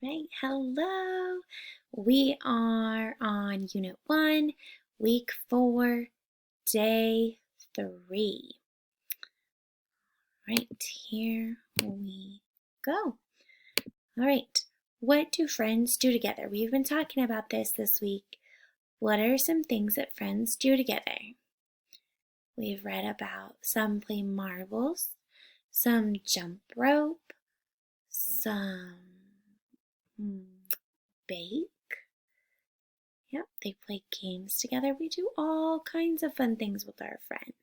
right, hello. We are on Unit 1, Week 4, Day 3. Right, here we go. All right, what do friends do together? We've been talking about this week. What are some things that friends do together? We've read about some play marbles, some jump rope, some bake. Yep, they play games together. We do all kinds of fun things with our friends.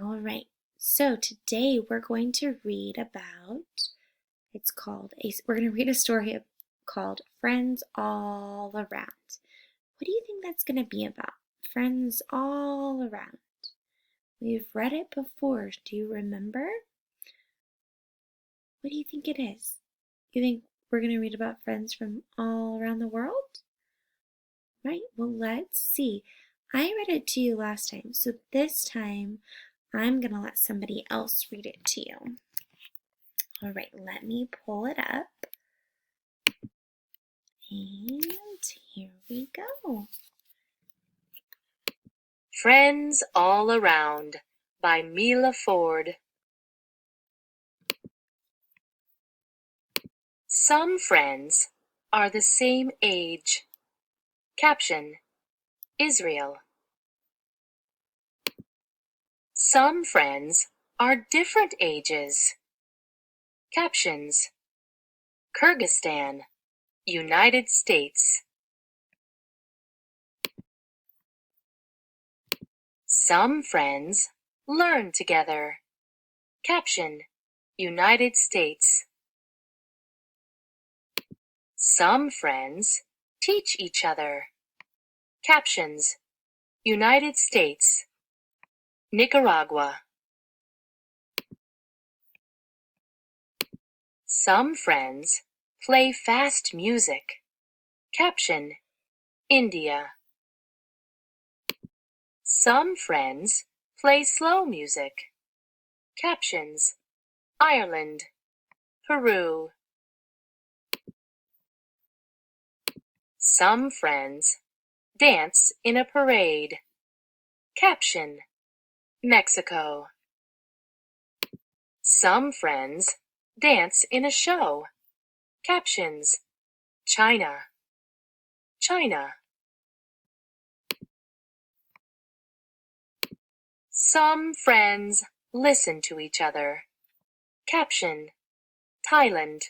All right, so today we're going to read about, we're going to read a story called Friends All Around. What do you think that's going to be about? Friends all around. We've read it before. Do you remember? What do you think it is? You think we're going to read about friends from all around the world? Right, well, let's see. I read it to you last time, so this time I'm going to let somebody else read it to you. All right, let me pull it up. And here we go. Friends All Around by Mila Ford. Some friends are the same age. Caption: Israel. Some friends are different ages. Captions: Kyrgyzstan, United States. Some friends learn together. Caption: United States. Some friends teach each other. Captions: United States, Nicaragua. Some friends play fast music. Caption: India. Some friends play slow music. Captions: Ireland, Peru. Some friends dance in a parade. Caption: Mexico. Some friends dance in a show. Captions: China, China. Some friends listen to each other. Caption: Thailand.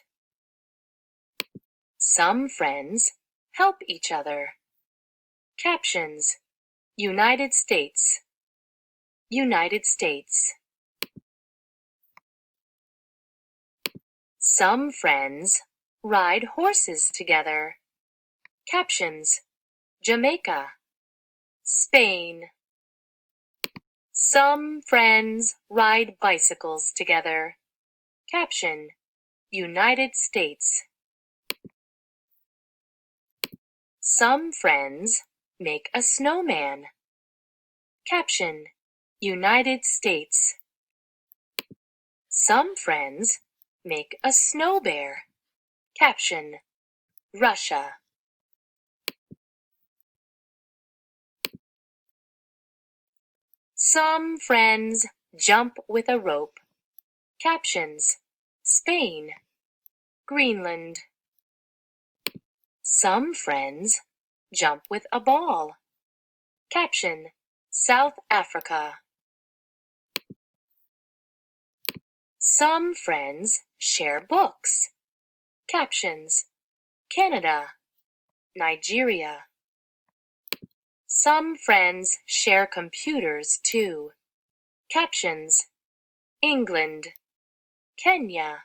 Some friends help each other. Captions: United States, United States. Some friends ride horses together. Captions: Jamaica, Spain. Some friends ride bicycles together. Caption: United States. Some friends make a snowman. Caption: United States. Some friends make a snow bear. Caption: Russia. Some friends jump with a rope. Captions: Spain, Greenland. Some friends jump with a ball. Caption: South Africa. Some friends share books. Captions: Canada, Nigeria. Some friends share computers too. Captions: England, Kenya.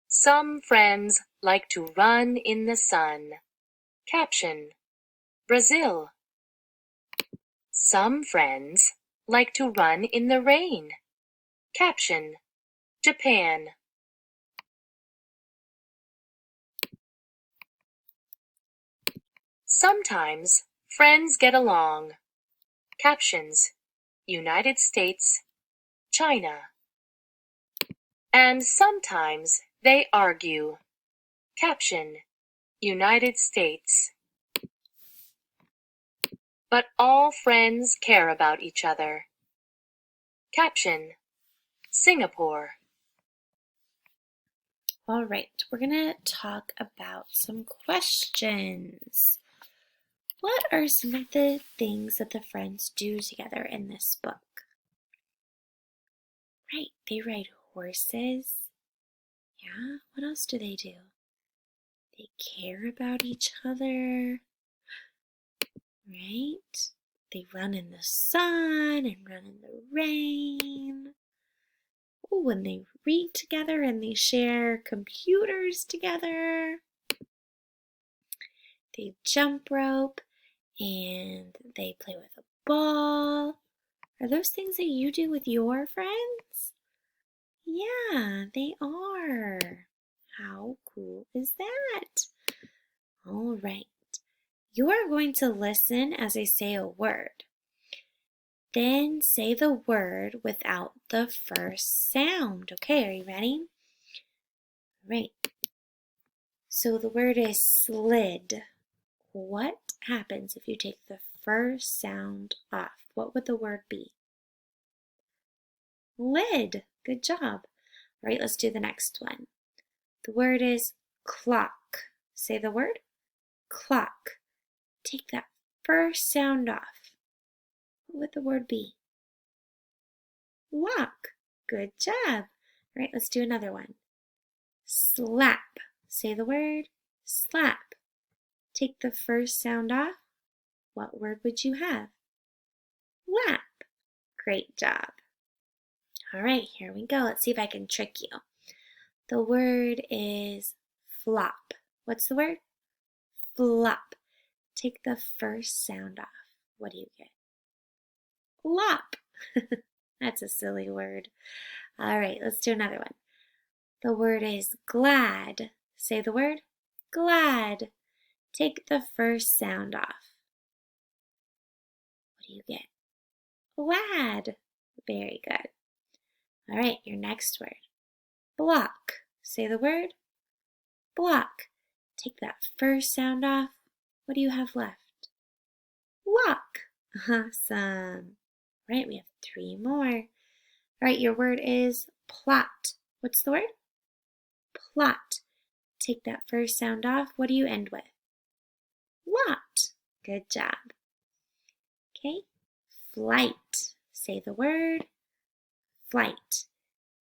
Some friends like to run in the sun. Caption: Brazil. Some friends like to run in the rain. Caption: Japan. Sometimes friends get along. Captions: United States, China. And sometimes they argue. Caption: United States. But all friends care about each other. Caption: Singapore. All right, we're going to talk about some questions. What are some of the things that the friends do together in this book? Right, they ride horses. Yeah, what else do? They care about each other, right? They run in the sun and run in the rain. Oh, and they read together and they share computers together. They jump rope and they play with a ball. Are those things that you do with your friends? Yeah, they are. How cool is that? All right. You are going to listen as I say a word. Then say the word without the first sound. Okay, are you ready? All right. So the word is slid. What happens if you take the first sound off? What would the word be? Lid. Good job. All right, let's do the next one. The word is clock. Say the word clock. Take that first sound off. What would the word be? Lock. Good job. All right, let's do another one. Slap. Say the word slap. Take the first sound off. What word would you have? Lap. Great job. All right, here we go. Let's see if I can trick you. The word is flop. What's the word? Flop. Take the first sound off. What do you get? Lop. That's a silly word. All right, let's do another one. The word is glad. Say the word glad. Take the first sound off. What do you get? Glad. Very good. All right, your next word. Block. Say the word block. Take that first sound off. What do you have left? Lock. Awesome. All right, we have 3 more. All right, your word is plot. What's the word? Plot. Take that first sound off. What do you end with? Lot. Good job. Okay. Flight. Say the word flight.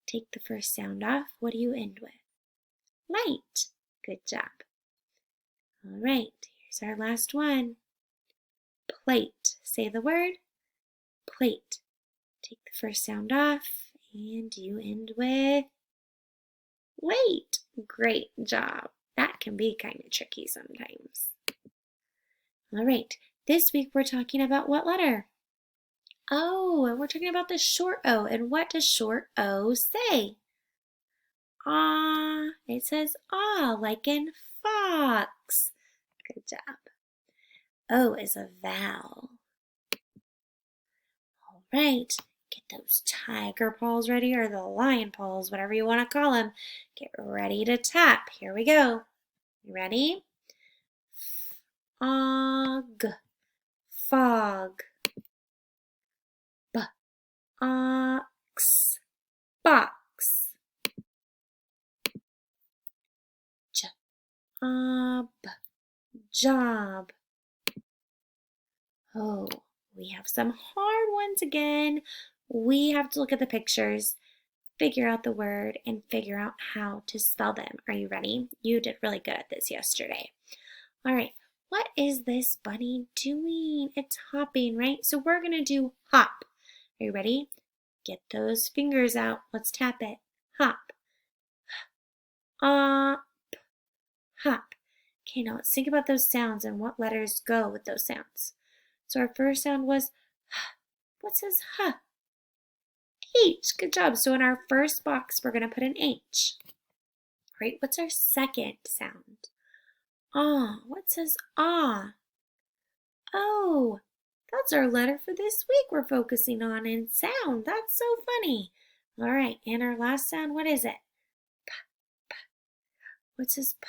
Take the first sound off. What do you end with? Light. Good job. All right, here's our last one. Plate. Say the word plate. Take the first sound off and you end with late. Great job. That can be kind of tricky sometimes. All right, this week we're talking about what letter? Oh, and we're talking about the short O. And what does short O say? Ah, it says ah, like in fox. Good job. O is a vowel. All right, get those tiger paws ready, or the lion paws, whatever you want to call them. Get ready to tap. Here we go. You ready? Og, fog. Ox, box. Job, job. Oh, we have some hard ones again. We have to look at the pictures, figure out the word, and figure out how to spell them. Are you ready? You did really good at this yesterday. All right, what is this bunny doing? It's hopping, right? So we're going to do hop. Are you ready? Get those fingers out. Let's tap it. Hop. Hop. Okay, now let's think about those sounds and what letters go with those sounds. So our first sound was h. What says h? H. Good job. So in our first box, we're going to put an H. All right, what's our second sound? Ah. What says ah? Oh, that's our letter for this week we're focusing on in sound. That's so funny. All right, and our last sound, what is it? P, p. What's this p?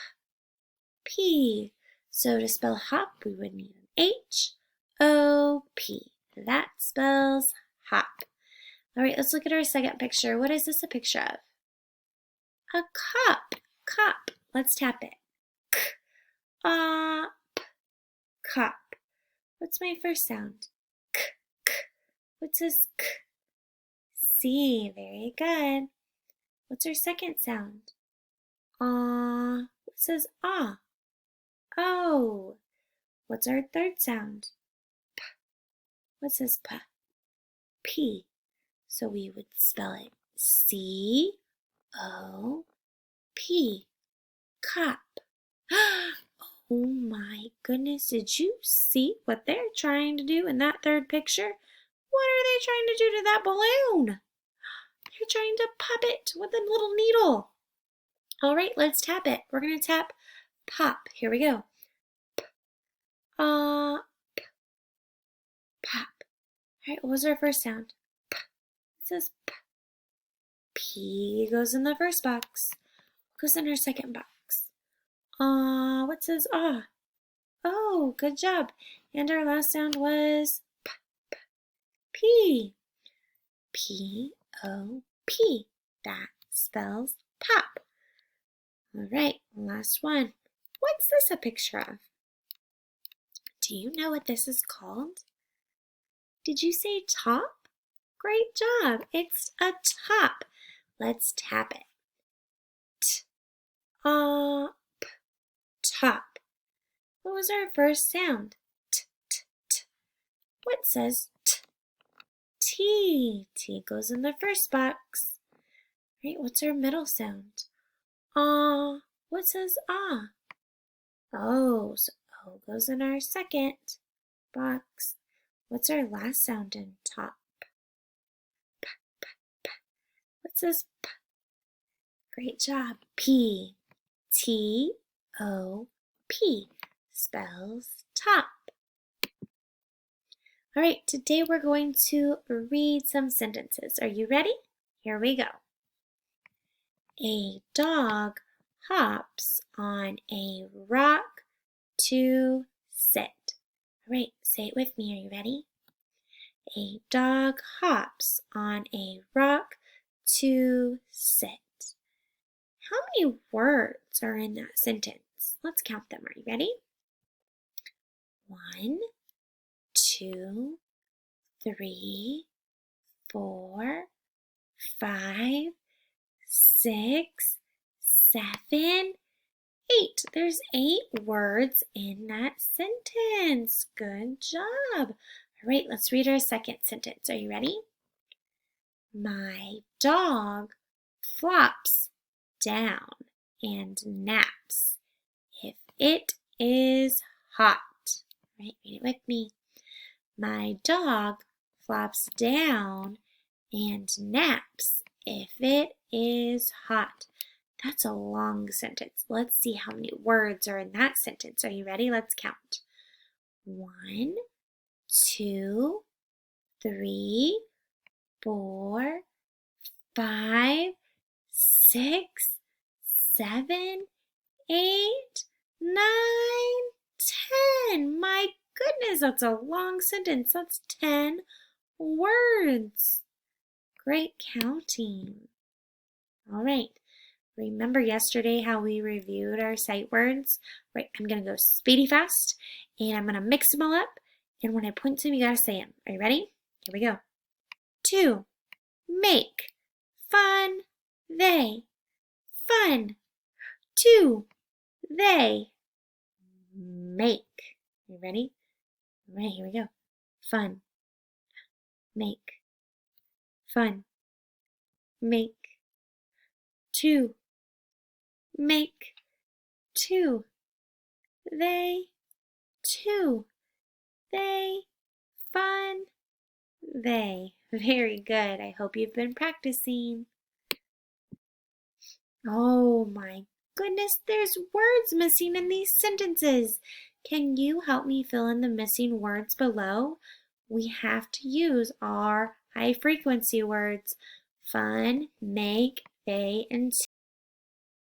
P. So to spell hop, we would need an H-O-P. That spells hop. All right, let's look at our second picture. What is this a picture of? A cup. Cup. Let's tap it. K-up. Cup. What's my first sound? K, k. What's this k? C. Very good. What's our second sound? Ah. What says ah? Oh. What's our third sound? P. What says p? P. So we would spell it C-O-P. Cup. Oh my goodness, did you see what they're trying to do in that third picture? What are they trying to do to that balloon? They're trying to pop it with a little needle. All right, let's tap it. We're going to tap pop. Here we go. P, p, pop. All right, what was our first sound? P. It says p. P goes in the first box. Goes in our second box. What says ah? Oh, good job. And our last sound was p, p, P. P-O-P. That spells pop. All right, last one. What's this a picture of? Do you know what this is called? Did you say top? Great job. It's a top. Let's tap it. T-up. Top. What was our first sound? T, t, t. What says t? T. T goes in the first box. Right, what's our middle sound? Ah. What says ah? Oh, so O goes in our second box. What's our last sound in top? P, p, p. What says p? Great job. P. T-O-P. Spells top. All right, today we're going to read some sentences. Are you ready? Here we go. A dog hops on a rock to sit. All right, say it with me. Are you ready? A dog hops on a rock to sit. How many words are in that sentence? Let's count them. Are you ready? 1, 2, 3, 4, 5, 6, 7, 8. There's 8 words in that sentence. Good job. All right, let's read our second sentence. Are you ready? My dog flops down and naps if it is hot. All right, read it with me. My dog flops down and naps if it is hot. That's a long sentence. Let's see how many words are in that sentence. Are you ready? Let's count. 1, 2, 3, 4, 5, 6, 7, 8, 9, 10. My goodness, that's a long sentence. That's 10 words. Great counting. All right. Remember yesterday how we reviewed our sight words? Right, I'm going to go speedy fast, and I'm going to mix them all up, and when I point to them, you got to say them. Are you ready? Here we go. 2, make, fun, they, fun. 2, they, make. You ready? All right, here we go. Fun, make, fun, make. 2, make, 2, they, 2, they, fun, they. Very good. I hope you've been practicing. Oh my goodness, there's words missing in these sentences. Can you help me fill in the missing words below? We have to use our high frequency words. Fun, make, they, and